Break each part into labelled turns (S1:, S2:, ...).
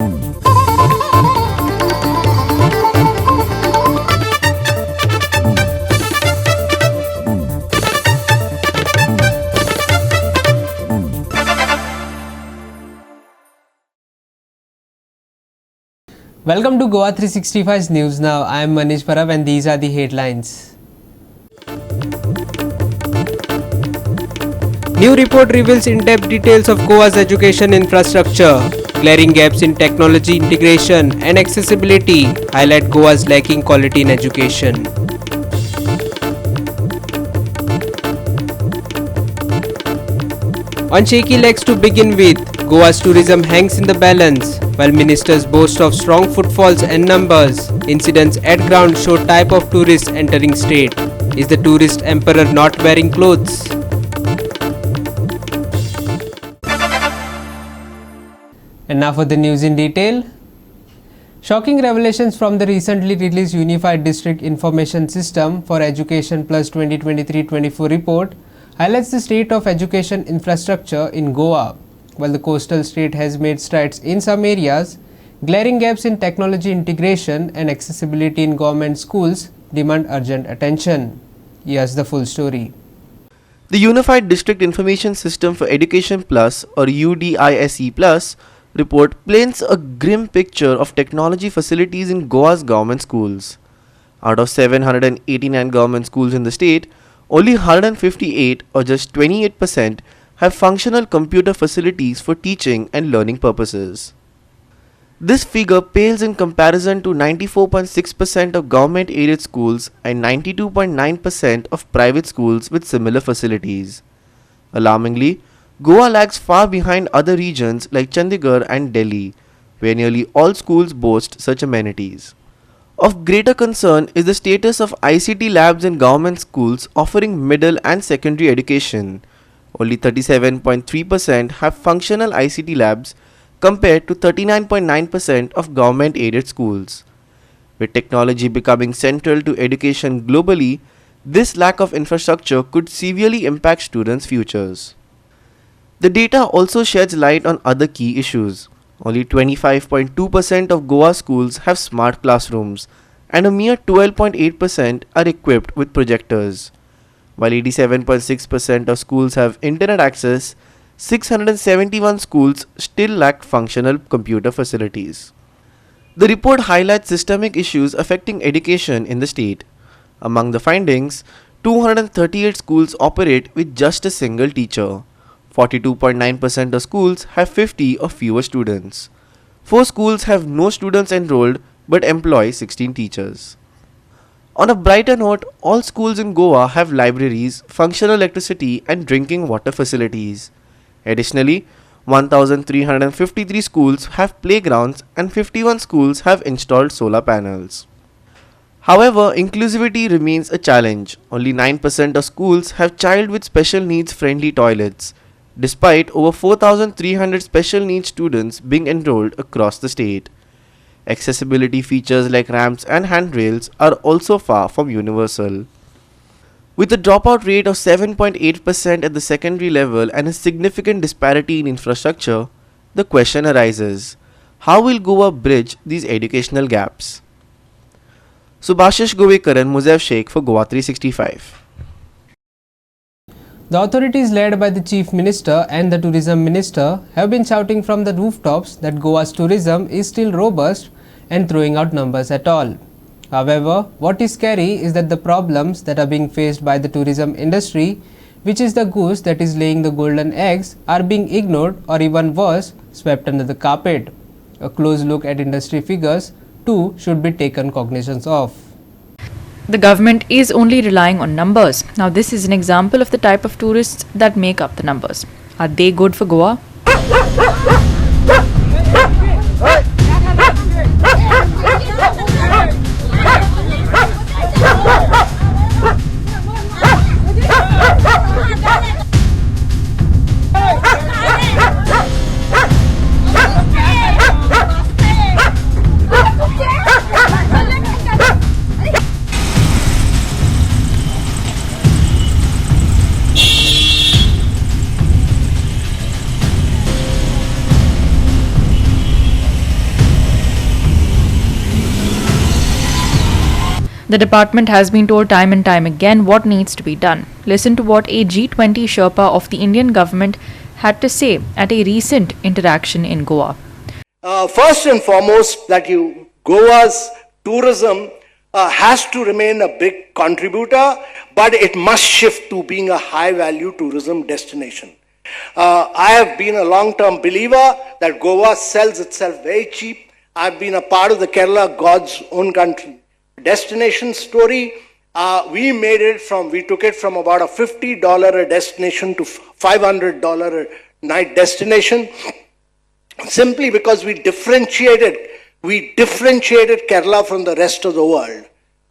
S1: Welcome to GOA365 News Now. I am Manish Parab and these are the headlines. New report reveals in-depth details of Goa's education infrastructure. Glaring gaps in technology integration and accessibility highlight Goa's lacking quality in education. On shaky legs to begin with, Goa's tourism hangs in the balance. While ministers boast of strong footfalls and numbers, incidents at ground show type of tourists entering state. Is the tourist emperor not wearing clothes? And now for the news in detail. Shocking revelations from the recently released Unified District Information System for Education Plus 2023-24 report highlights the state of education infrastructure in Goa. While the coastal state has made strides in some areas, glaring gaps in technology integration and accessibility in government schools demand urgent attention. Here's the full story.
S2: The Unified District Information System for Education Plus or UDISE Plus report paints a grim picture of technology facilities in Goa's government schools. Out of 789 government schools in the state, only 158 or just 28% have functional computer facilities for teaching and learning purposes. This figure pales in comparison to 94.6% of government-aided schools and 92.9% of private schools with similar facilities. Alarmingly, Goa lags far behind other regions like Chandigarh and Delhi, where nearly all schools boast such amenities. Of greater concern is the status of ICT labs in government schools offering middle and secondary education. Only 37.3% have functional ICT labs compared to 39.9% of government-aided schools. With technology becoming central to education globally, this lack of infrastructure could severely impact students' futures. The data also sheds light on other key issues. Only 25.2% of Goa schools have smart classrooms, and a mere 12.8% are equipped with projectors. While 87.6% of schools have internet access, 671 schools still lack functional computer facilities. The report highlights systemic issues affecting education in the state. Among the findings, 238 schools operate with just a single teacher. 42.9% of schools have 50 or fewer students. 4 schools have no students enrolled but employ 16 teachers. On a brighter note, all schools in Goa have libraries, functional electricity and drinking water facilities. Additionally, 1,353 schools have playgrounds and 51 schools have installed solar panels. However, inclusivity remains a challenge. Only 9% of schools have child with special needs friendly toilets, despite over 4,300 special needs students being enrolled across the state. Accessibility features like ramps and handrails are also far from universal. With a dropout rate of 7.8% at the secondary level and a significant disparity in infrastructure, the question arises, how will Goa bridge these educational gaps? Subhashish Govekaran, Muzaif Sheikh for GOA365.
S1: The authorities led by the Chief Minister and the Tourism Minister have been shouting from the rooftops that Goa's tourism is still robust and throwing out numbers at all. However, what is scary is that the problems that are being faced by the tourism industry, which is the goose that is laying the golden eggs, are being ignored or even worse, swept under the carpet. A close look at industry figures too should be taken cognizance of.
S3: The government is only relying on numbers. Now this is an example of the type of tourists that make up the numbers. Are they good for Goa? The department has been told time and time again what needs to be done. Listen to what a G20 Sherpa of the Indian government had to say at a recent interaction in Goa.
S4: First and foremost, that Goa's tourism has to remain a big contributor, but it must shift to being a high-value tourism destination. I have been a long-term believer that Goa sells itself very cheap. I've been a part of the Kerala, God's own country destination story. We took it from about a $50 a destination to $500 a night destination, simply because we differentiated Kerala from the rest of the world.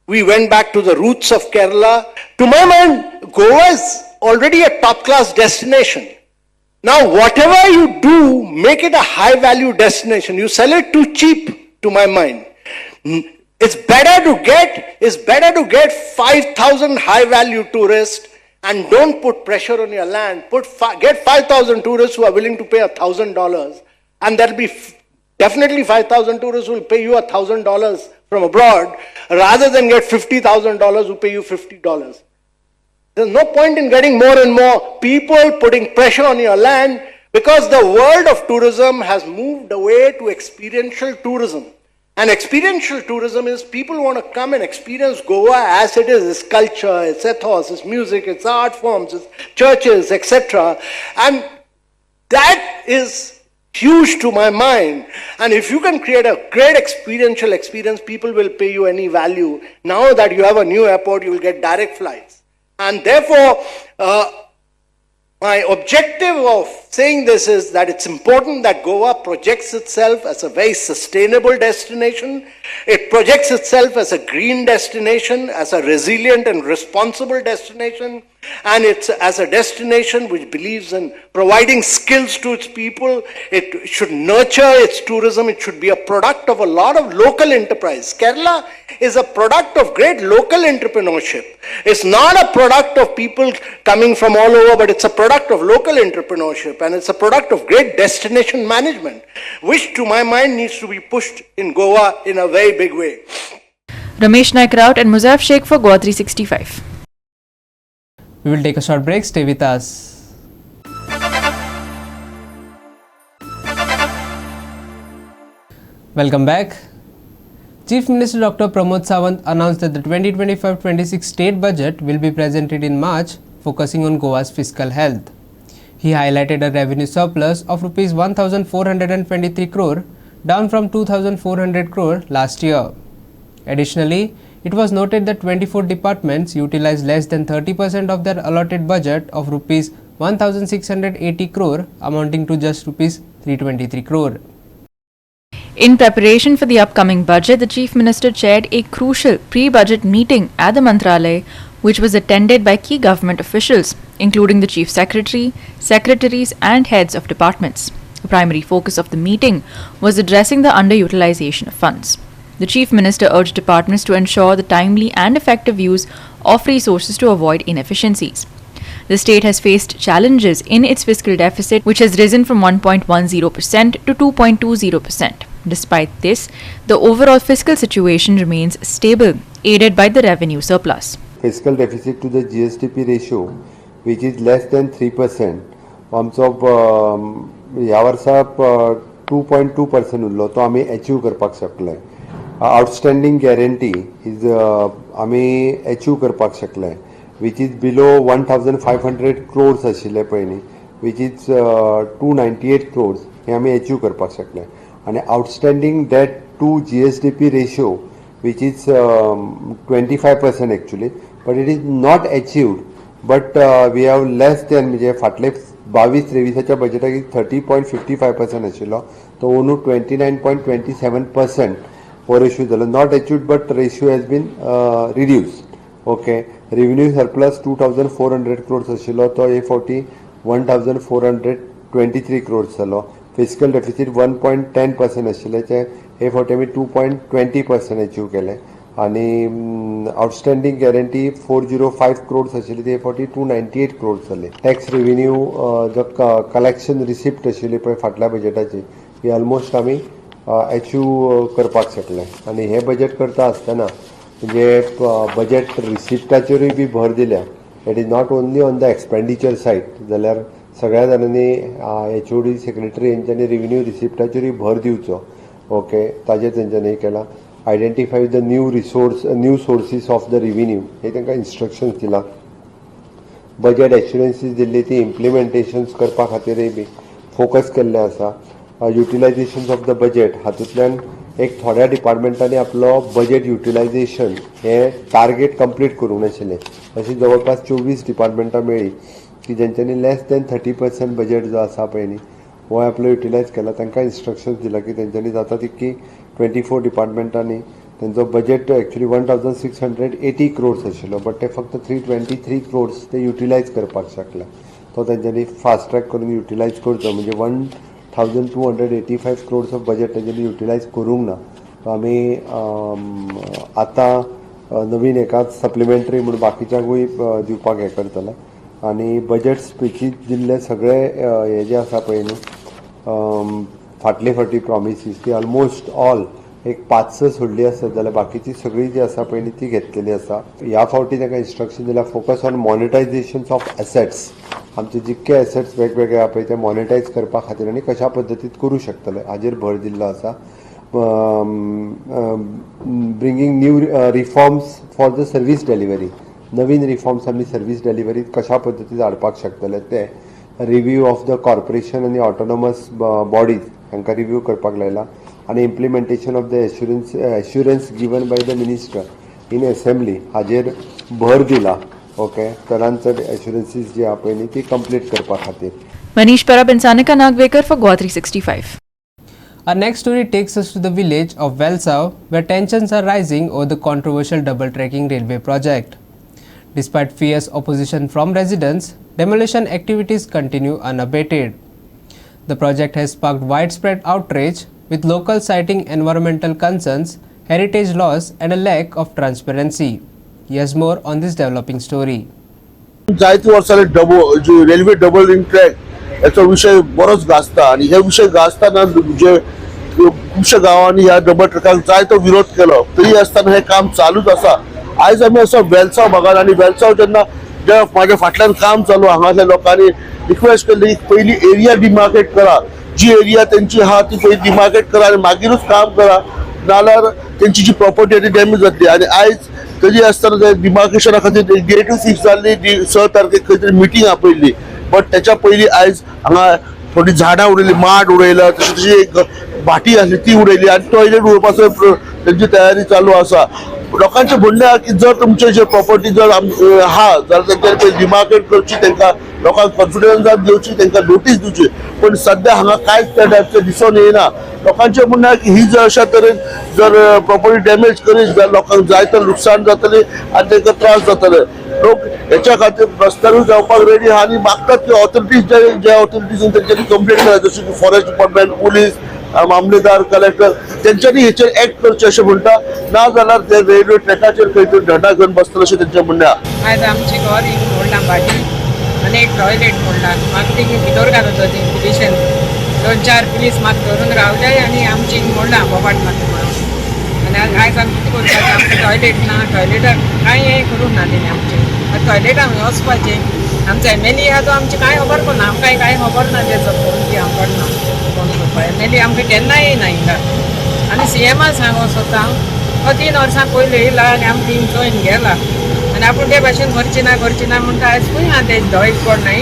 S4: We went back to the roots of Kerala. To my mind, Goa is already a top-class destination. Now, whatever you do, make it a high-value destination. You sell it too cheap, to my mind. It's better to get 5,000 high-value tourists and don't put pressure on your land. Get 5,000 tourists who are willing to pay $1,000, and there'll be definitely 5,000 tourists who will pay you $1,000 from abroad, rather than get $50,000 who pay you $50. There's no point in getting more and more people putting pressure on your land, because the world of tourism has moved away to experiential tourism. And experiential tourism is people want to come and experience Goa as it is, its culture, its ethos, its music, its art forms, its churches, etc. And that is huge to my mind. And if you can create a great experiential experience, people will pay you any value. Now that you have a new airport, you will get direct flights. And therefore, my objective of saying this is that it's important that Goa projects itself as a very sustainable destination. It projects itself as a green destination, as a resilient and responsible destination, and it's as a destination which believes in providing skills to its people. It should nurture its tourism. It should be a product of a lot of local enterprise. Kerala is a product of great local entrepreneurship. It's not a product of people coming from all over, but it's a product of local entrepreneurship, and it's a product of great destination management, which to my mind needs to be pushed in Goa in a very big way.
S3: Ramesh Naik Raut and Muzaff Sheikh for GOA365.
S1: We will take a short break. Stay with us. Welcome back. Chief Minister Dr. Pramod Sawant announced that the 2025-26 state budget will be presented in March, focusing on Goa's fiscal health. He highlighted a revenue surplus of Rs 1,423 crore, down from 2,400 crore last year. Additionally, it was noted that 24 departments utilized less than 30% of their allotted budget of Rs 1,680 crore, amounting to just Rs 323 crore.
S3: In preparation for the upcoming budget, the Chief Minister chaired a crucial pre-budget meeting at the Mantralaya, which was attended by key government officials, including the Chief Secretary, secretaries and heads of departments. The primary focus of the meeting was addressing the underutilization of funds. The Chief Minister urged departments to ensure the timely and effective use of resources to avoid inefficiencies. The state has faced challenges in its fiscal deficit, which has risen from 1.10% to 2.20%. Despite this, the overall fiscal situation remains stable, aided by the revenue surplus.
S5: Fiscal deficit to the GSDP ratio, which is less than 3%, आमचो ह्या वर्सा 2.2% उरलो तो आमी achieve करपाक शकले. Outstanding guarantee is आमी achieve करपाक शकले, which is below 1,500 crores आशिल्ले पयलीं, which is 298 crores हे आमी अचीव करपाक शकले. And outstanding debt to GSDP ratio, which is 25% actually, but it is not achieved. But we have less than म्हणजे फाटले 22-23च्या बजेटाक 30.55% आशिल्लो तो अंदू 29.27% हो रेशियो जालो. Not achieved, but ratio has been reduced. Okay, revenue surplus 2,400 crores आशिल्लो तो हे फावटी 1,423 crores जालो. Fiscal deficit 1.10% आशिल्ले हे फावटी आमी 2.20% अचीव केले. आणि आउटस्टँडिंग गॅरंटी 405 crores आशिल्ली ती फावटी 298 crores जाली. टॅक्स रेव्हेन्यू जो कलेक्शन रिसिप्ट आशिल्ली पळय फाटल्या बजेटाची ही ऑलमोस्ट आमी अचीव करपाक शकले. आणि हे बजेट करता आसतना म्हणजे बजेट रिसिप्टाचेरूय बी भर दिल्या. It is not only on the expenditure side, जाल्यार सगळ्या जाणांनी HOD सेक्रेटरी यांच्यानी रेव्हेन्यू रिसिप्टाचेरूय भर दिवचो. ओके, ताजेर तेंच्यांनी हे केला. Identify the new sources of the revenue, हे तांकां इन्स्ट्रक्शन्स दिला. बजेट एश्युरन्सीस दिल्ली ती इम्प्लिमेंटेशन्स करपा खातीरय बी फोकस केल्ले आसा. युटिलायझेशन ऑफ द बजेट हातूंतल्यान एक थोड्या डिपार्टमेंटांनी आपलो बजेट युटिलायझेशन हे टार्गेट कंप्लीट करूंक नाशिल्लें. अशी जवळपास 24 डिपार्टमेंटां मेळ्ळी की जेंच्यांनी लेस दॅन 30% बजेट जो आसा पळय न्ही हो आपलो युटिलायज केला. तांकां इन्स्ट्रक्शन्स दिला की तेंच्यांनी जाता तितकी 24 डिपार्टमेंटांनी तेंचो बजेट एक्चुअली 1680 crores आशिल्लो, बट ते फक्त 323 crores ते युटिलायज करपाक शकले. तो तेंच्यांनी फास्ट ट्रॅक करून युटिलायज करचो. म्हणजे 1285 crores ऑफ बजेट तेंच्यांनी युटिलायज करूंक ना. तो आमी आतां नवीन एकाच सप्लिमेंटरी म्हणून बाकीच्यांकूय दिवपाक हें करतले. आनी बजेट स्पिचीस दिल्ले सगळे हे जे आसा पळय न्ही फाटले फावटी प्रॉमिसीस ती ऑलमोस्ट ऑल एक 5-6 सोडली आसत, जाल्यार बाकीची सगळी जी आसा पळय न्ही ती घेतलेली आसा. ह्या फावटी ताका इन्स्ट्रक्शन दिल्या focus on monetisation of assets. आमचे जितके एसेट्स वेगवेगळे आहा पळय ते मॉनिटायज करपा खातीर आनी कशा पद्दतीन करूं शकतले हाजेर भर दिल्लो आसा. Bringing new reforms for the service delivery, नवीन रिफॉर्म्स आमी सर्वीस डिलिव्हरीत कशा पद्दतीन हाडपाक शकतले ते. रिव्यू ऑफ द कॉर्पोरेशन आनी ऑटोनॉमस बॉडीज हांकां रिव्यू करपाक लायला. आनी implementation of the assurance given by the minister in assembly हाजेर भर दिला. ओके, चडांत चड एश्युरन्सीस जी आहा पळय न्ही ती कंप्लीट करपा खातीर.
S3: Manish Parab and Sanika Nagvekar for GOA365.
S1: Our next story takes us to the village of Velsau, where tensions are rising over the controversial double-tracking railway project. Despite fierce opposition from residents, demolition activities continue unabated. The project has sparked widespread outrage, with locals citing environmental concerns, heritage loss and a lack of transparency. Here's more on this developing story.
S6: जायती वर्सांनी railway double link track याचा विषय बरोच गाजता आणि हे विषय गाजताना जे खुबशा गावांनी ह्या डबल ट्रॅकाक जायतो विरोध केलो, तरी आसतना हे काम चालूच आसा. आयज आमी असो वेलसाव भागात आणि वेलसाव जेन्ना जे माझ्या फाटल्यान काम चालू हांगासल्या लोकांनी रिक्वेस्ट केली की पयली एरिया डिमार्केट करा, जी एरिया त्यांची आहा ती पयली डिमार्केट करा आणि मागीरूच काम करा, नाल्यार त्यांची जी प्रॉपर्टी ती डॅमेज जातली. आणि आयज तरी आसतना डिमार्केशना खातीर डेट फिक्स जाल्ली, 6 तारखेक खंय तरी मिटींग आपयल्ली, बट त्याच्या पयली आयज हांगा थोडी झाडां उडयली, माड उडयला, तशी एक भाटी आसली ती उडयली आणि टॉयलेट उडोवपाचो त्यांची तयारी चालू आसा. लोकांचे म्हणणें आहा की जर तुमचे जे प्रॉपर्टी जर आहा जाल्यार तेंचेर डिमार्केट करची, तांकां लोकांक कॉन्फिडन्सात घेवची, तांकां नोटीस दिवची. पण सध्या हांगा कांयच त्या टायपचें दिसून येना. लोकांचे म्हणणें आहा की ही जर अशा तरेन जर प्रॉपर्टी डॅमेज करीत जाल्यार लोकांक जायतं लुकसाण जातलें आनी तांकां त्रास जातले. लोक हेच्या खातीर रस्त्यारूय जावपाक रेडी आहा आणि मागतात की ऑथॉरिटीज ज्या ऑथॉरिटीजून तेंच्यांनी कंप्लेंट केल्या, जशी की फॉरेस्ट डिपार्टमेंट, पुलीस, मामलेदार, कलेक्टर, तेंच्यांनी हेचेर एक्ट करचें अशें म्हणटा. ना जाल्यार ते रेल्वे ट्रॅकाचेर खंय तरी झंडा घेवन बसतले अशें तेंचें म्हणणें आहा.
S7: आयज आमची घर एक मोडला भाजी आनी एक टॉयलेट मोडला. म्हाका ती भितर घालत होती पुलिशेन 2-4 पुलीस म्हाका धरून रावले आनी आमची मोडला बोबाट माती म्हणून. आनी आयज आमी कितें करपाचें, आमचें टॉयलेट ना, टॉयलेटाक कांय हें करूंक ना तेणी आमचें. टॉयलेटाक वचपाचें, आमचो MLA आहा तो आमची कांय खबर करना, आमकां कांय खबर ना तेजो फोन की आमकां ना फोन करपा. MLA आमकां केन्ना येयना हिंगा. आनी CMा सांगो स्वता 3 वर्सां पयलीं येयला आनी आमी टीम जॉयन गेला आनी आपूण ते भाशेन करची ना म्हणटा. आयज खंय आहा ते धोयक पडनाय.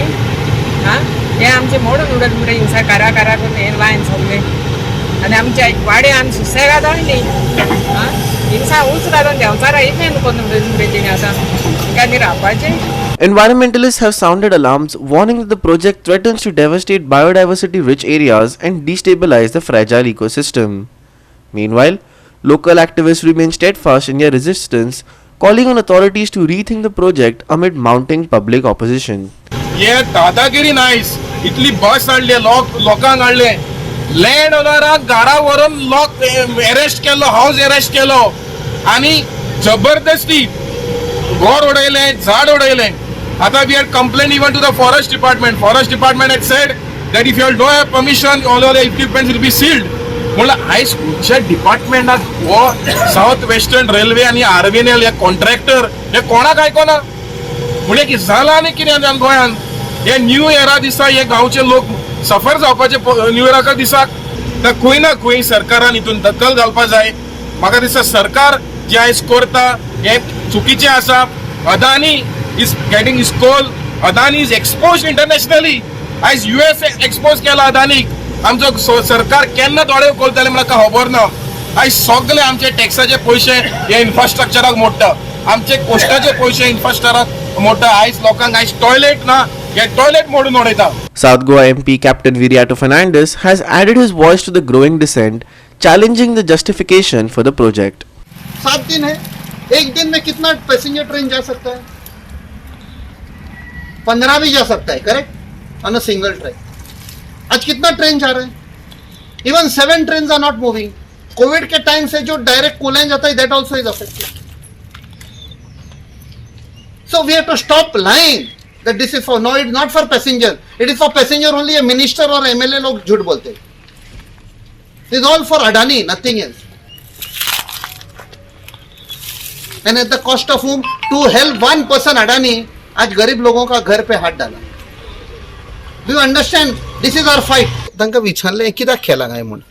S7: हां, हे आमचे मोडून उडत म्हणटा हिंसा कारा करून हे लायन सगळे आनी आमच्या वाडे आमी सुसेगाद न्ही. हां, हिंसा उच घालून देंवचारा इतलें करून उडयतलीं आतां हिंगा रावपाचें.
S2: Environmentalists have sounded alarms, warning that the project threatens to devastate biodiversity-rich areas and destabilize the fragile ecosystem. Meanwhile, local activists remain steadfast in their resistance, calling on authorities to rethink the project amid mounting public opposition.
S8: ये दादागिरी नाहीस, इतली बस हाडले, लोकांक हाडले, land ओनराक घरावरून लोक arrest केलो, house arrest केलो आणि जबरदस्ती घर उडयले, झाड उडयले. आता we had complained even to the forest department. Forest department had said that if you all don't have permission, all of the equipment will be sealed. म्हणल्यार आयज खंयच्या डिपार्टमेंटाक हो साउथ वेस्टर्न रेल्वे आनी आरबीएनएल हे कॉन्ट्रॅक्टर हे कोणाक आयकना म्हणजे की जाला आनी कितें गोंयान हे न्यू इयरा दिसा हे गांवचे लोक सफर जावपाचे न्यू इयराच्या दिसाक तर खंय ना खंय सरकारान हितून दखल घालपाक जाय. म्हाका दिसता सरकार जे आयज करता हे चुकीचे आसा. Adani is getting his coal, Adani is expose internationally. आयज US एक्सपोज केला अदानीक. आमचो सरकार केन्ना दोळे उखलतले म्हाका खबर ना. आयज सगळे आमचे टॅक्साचे पयशे हे इन्फ्रास्ट्रक्चराक मोडटा, आमचे कोस्टाचे पयशे इन्फ्रास्ट्रक्चराक मोडटा. आयज लोकांक आयज टॉयलेट ना, हे टॉयलेट मोडून उडयता.
S2: South Goa MP Captain Viriato Fernandes has added his voice to the growing dissent, challenging the justification for the project.
S9: 7 दिन है, एक दिन में कितना पैसेंजर ट्रेन जा सकता है? 15 भी जा सकता है, correct, on a single train. आज कितना ट्रेन जा रहा है? Even 7 train are not moving. Covid के टाइम से जो डायरेक्ट कोलैन जाता है, that also is affected. So we have to stop lying that this is for, no, it's not for passenger, it is for passenger only. A minister or MLA log झूठ बोलते. It is all for Adani, nothing else. And at the cost of whom? To help one person, Adani आज गरीब लोगों का घर पे हाथ डाला. Do you understand? This is our fight. तांकां विचारले कित्याक केला काय म्हणून.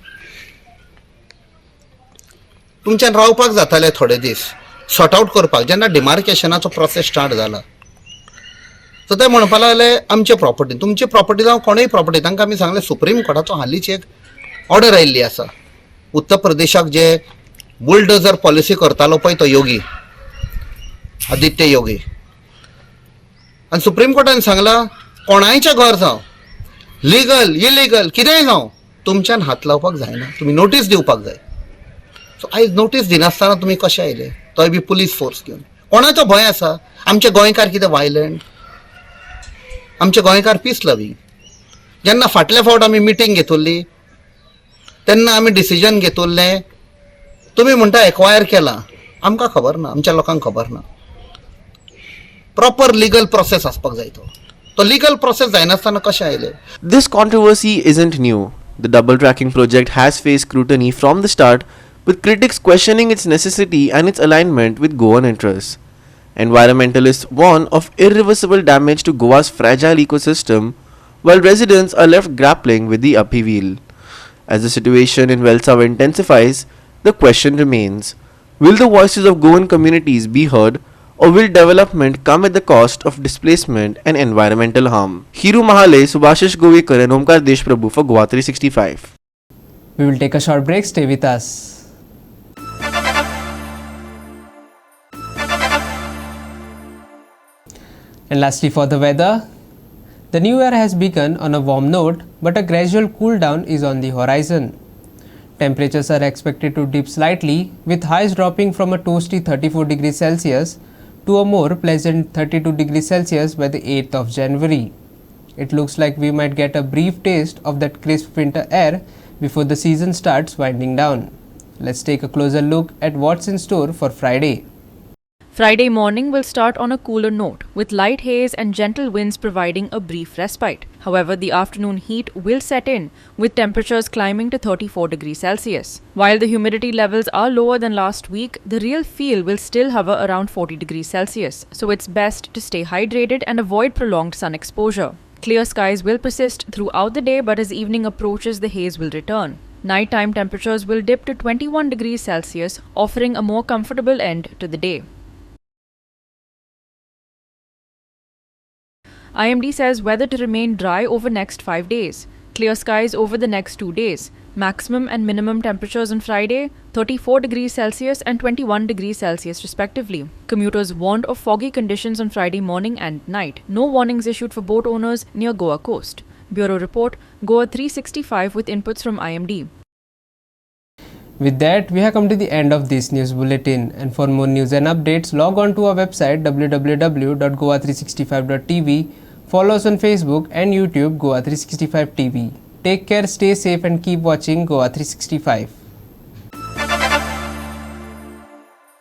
S9: तुमच्यान रावपाक जाताले थोडे दीस सॉर्ट आउट करपाक. जेन्ना डिमार्केशनाचो प्रोसेस स्टार्ट जाला सो ते म्हणपाक लागले आमचे प्रॉपर्टी, तुमची प्रॉपर्टी जावं कोणूय प्रॉपर्टी. तांकां आमी सांगलें सुप्रीम कोर्टाचो हालींची एक ऑर्डर आयिल्ली आसा. उत्तर प्रदेशाक जे बुलडोजर पॉलिसी करतालो पळय तो योगी, आदित्य योगी, आनी सुप्रीम कोर्टान सांगलां कोणायचें घर जावं, लिगल इलिगल कितेंय जावं, तुमच्यान हात लावपाक जायना, तुमी नोटीस दिवपाक जाय. सो आयज नोटीस दिनासतना तुमी कशे आयले, तोय बी पुलीस फोर्स घेवन? कोणाचो भंय आसा? आमचे गोंयकार कितें वायलंट? आमचे गोंयकार पीस लविंग. जेन्ना फाटल्या फावट आमी मिटींग घेतली तेन्ना आमी डिसिजन घेतलें, तुमी म्हणटा एक्वायर केला, आमकां खबर ना, आमच्या लोकांक खबर ना. प्रॉपर लिगल प्रोसेस आसपाक जाय. तो लिगल प्रोसेस जायनासतना कशें आयले?
S2: This controversy isn't new. The double tracking project has faced scrutiny from the start, with critics questioning its necessity and its alignment with Goan interests. Environmentalists warn of irreversible damage to Goa's fragile ecosystem, while residents are left grappling with the upheaval. As the situation in Velsava intensifies, the question remains: will the voices of Goan communities be heard, or will development come at the cost of displacement and environmental harm? Hiru Mahale, Subhashish Govekar and Omkar Deshprabhu for GOA365.
S1: We will take a short break. Stay with us. And lastly, for the weather, the new year has begun on a warm note, but a gradual cool down is on the horizon. Temperatures are expected to dip slightly, with highs dropping from a toasty 34 degrees Celsius to a more pleasant 32 degrees Celsius by the 8th of January. It looks like we might get a brief taste of that crisp winter air before the season starts winding down. Let's take a closer look at what's in store for Friday.
S3: Friday morning will start on a cooler note, with light haze and gentle winds providing a brief respite. However, the afternoon heat will set in, with temperatures climbing to 34 degrees Celsius. While the humidity levels are lower than last week, the real feel will still hover around 40 degrees Celsius, so it's best to stay hydrated and avoid prolonged sun exposure. Clear skies will persist throughout the day, but as evening approaches, the haze will return. Nighttime temperatures will dip to 21 degrees Celsius, offering a more comfortable end to the day. IMD says weather to remain dry over next 5 days. Clear skies over the next 2 days. Maximum and minimum temperatures on Friday 34 degrees Celsius and 21 degrees Celsius respectively. Commuters warned of foggy conditions on Friday morning and night. No warnings issued for boat owners near Goa coast. Bureau report, GOA365 with inputs from IMD.
S1: With that, we have come to the end of this news bulletin, and for more news and updates, log on to our website www.goa365.tv. Follow us on Facebook and YouTube, Goa365 TV. Take care, stay safe and keep watching Goa365.